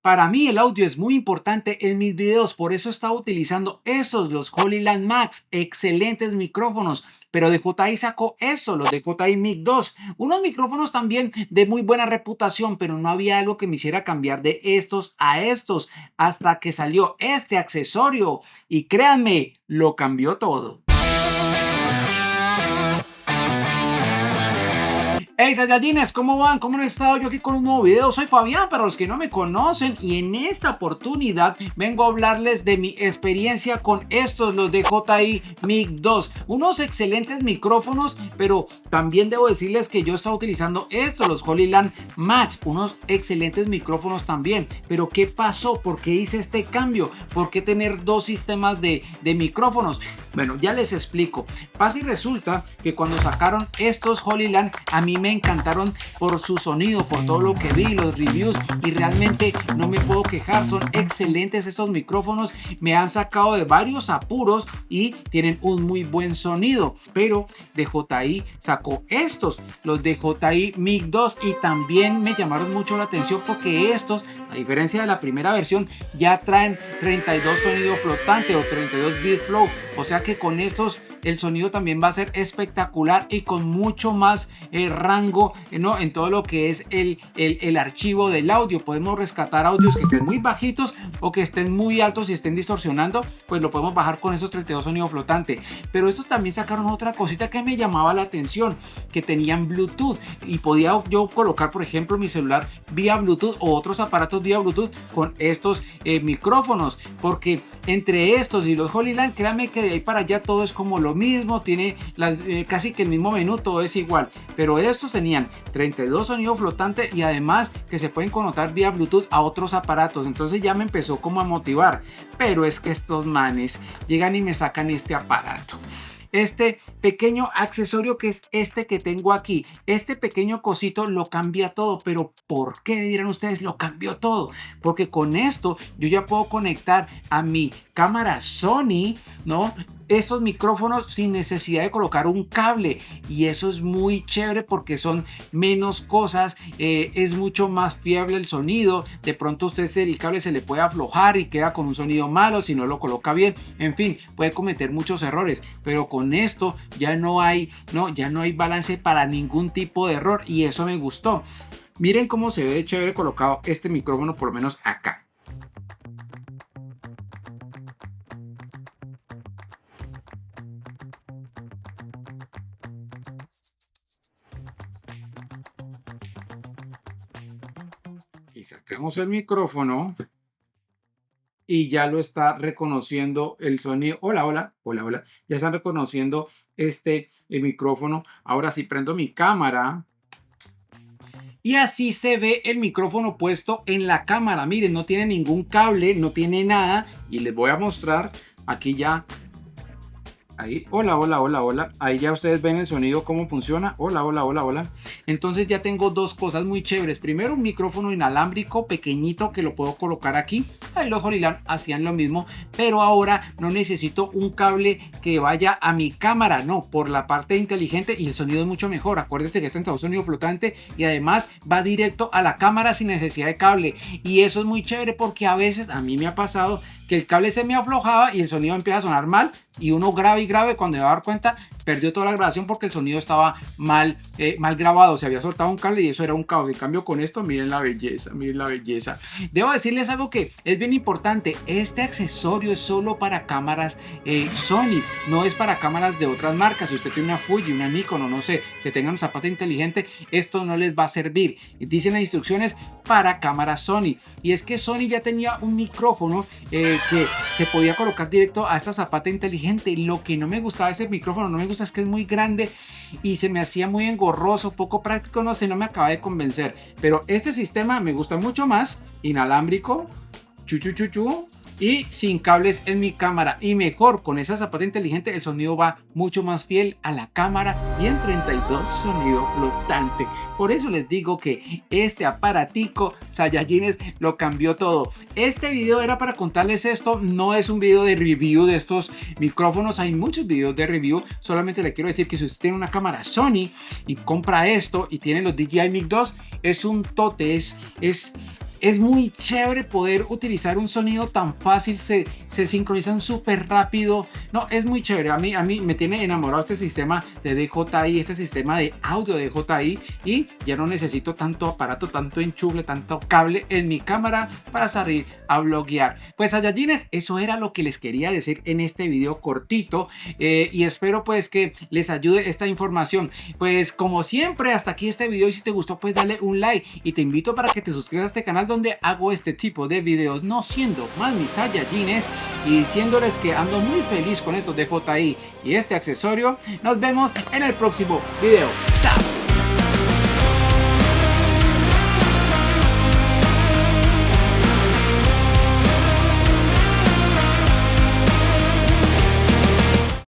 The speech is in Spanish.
Para mí el audio es muy importante en mis videos, por eso estaba utilizando los Holyland Max, excelentes micrófonos, pero DJI sacó los DJI Mic 2, unos micrófonos también de muy buena reputación, pero no había algo que me hiciera cambiar de estos a estos, hasta que salió este accesorio y créanme, lo cambió todo. Hey Saiyajines, ¿cómo van? ¿Cómo han estado? Yo aquí con un nuevo video. Soy Fabián, para los que no me conocen, y en esta oportunidad vengo a hablarles de mi experiencia con los DJI Mic 2. Unos excelentes micrófonos, pero también debo decirles que yo estaba utilizando los Holyland Max, unos excelentes micrófonos también. Pero ¿qué pasó? ¿Por qué hice este cambio? ¿Por qué tener dos sistemas de micrófonos? Bueno, ya les explico. Pasa y resulta que cuando sacaron estos Holyland, a mí me encantaron por su sonido, por todo lo que vi, los reviews, y realmente no me puedo quejar. Son excelentes estos micrófonos, me han sacado de varios apuros y tienen un muy buen sonido. Pero DJI sacó los DJI Mic 2, y también me llamaron mucho la atención porque a diferencia de la primera versión, ya traen 32 sonido flotante o 32 bit flow, o sea que con estos el sonido también va a ser espectacular y con mucho más rango, ¿no? En todo lo que es el archivo del audio. Podemos rescatar audios que estén muy bajitos o que estén muy altos y estén distorsionando, pues lo podemos bajar con esos 32 sonido flotante. Pero estos también sacaron otra cosita que me llamaba la atención, que tenían Bluetooth, y podía yo colocar, por ejemplo, mi celular vía Bluetooth o otros aparatos vía Bluetooth con estos micrófonos, porque entre estos y los Holyland, créanme que de ahí para allá todo es como lo mismo, tiene casi que el mismo menú, todo es igual, pero estos tenían 32 sonido flotante y además que se pueden conectar vía Bluetooth a otros aparatos. Entonces ya me empezó como a motivar, pero es que estos manes llegan y me sacan este aparato, este pequeño accesorio que es este que tengo aquí. Este pequeño cosito lo cambia todo. Pero ¿por qué, dirán ustedes, lo cambió todo? Porque con esto yo ya puedo conectar a mi cámara Sony, ¿no? Estos micrófonos sin necesidad de colocar un cable, y eso es muy chévere porque son menos cosas, es mucho más fiable el sonido. De pronto el cable se le puede aflojar y queda con un sonido malo si no lo coloca bien, en fin, puede cometer muchos errores, pero con esto ya no hay balance para ningún tipo de error, y eso me gustó. Miren cómo se ve chévere colocado este micrófono, por lo menos acá. Y sacamos el micrófono y ya lo está reconociendo el sonido. Hola, hola, hola, hola. Ya están reconociendo el micrófono. Ahora sí prendo mi cámara. Y así se ve el micrófono puesto en la cámara. Miren, no tiene ningún cable, no tiene nada. Y les voy a mostrar aquí ya. Ahí, hola, hola, hola, hola. Ahí ya ustedes ven el sonido, cómo funciona. Hola, hola, hola, hola. Entonces ya tengo dos cosas muy chéveres. Primero, un micrófono inalámbrico pequeñito que lo puedo colocar aquí. Ahí los Holyland hacían lo mismo, pero ahora no necesito un cable que vaya a mi cámara, no, por la parte inteligente, y el sonido es mucho mejor. Acuérdense que está en sonido flotante y además va directo a la cámara sin necesidad de cable, y eso es muy chévere porque a veces a mí me ha pasado que el cable se me aflojaba y el sonido empieza a sonar mal, y uno graba y graba, y cuando me va a dar cuenta perdió toda la grabación porque el sonido estaba mal grabado, se había soltado un cable y eso era un caos. En cambio con esto, miren la belleza, miren la belleza. Debo decirles algo que es bien importante: este accesorio es solo para cámaras Sony, no es para cámaras de otras marcas. Si usted tiene una Fuji, una Nikon o no sé, que tengan zapata inteligente, esto no les va a servir. Dicen las instrucciones para cámaras Sony, y es que Sony ya tenía un micrófono que se podía colocar directo a esta zapata inteligente. Lo que no me gustaba de ese micrófono, no me gusta, es que es muy grande y se me hacía muy engorroso, poco práctico, no sé, no me acaba de convencer. Pero este sistema me gusta mucho más, inalámbrico, y sin cables en mi cámara, y mejor con esa zapata inteligente el sonido va mucho más fiel a la cámara, y en 32 sonido flotante. Por eso les digo que este aparatico Saiyajines lo cambió todo. Este video era para contarles esto, no es un video de review de estos micrófonos. Hay muchos videos de review, solamente le quiero decir que si usted tiene una cámara Sony y compra esto y tiene los DJI Mic 2, es un tote, es es muy chévere poder utilizar un sonido tan fácil, se sincronizan súper rápido. No, es muy chévere. A mí me tiene enamorado este sistema de DJI, este sistema de audio de DJI, y ya no necesito tanto aparato, tanto enchufe, tanto cable en mi cámara para salir a vloguear. Pues Saiyajines, eso era lo que les quería decir en este video cortito, y espero pues que les ayude esta información. Pues como siempre, hasta aquí este video, y si te gustó pues dale un like, y te invito para que te suscribas a este canal donde hago este tipo de videos. No siendo más mis Saiyajines, y diciéndoles que ando muy feliz con estos DJI y este accesorio. Nos vemos en el próximo video.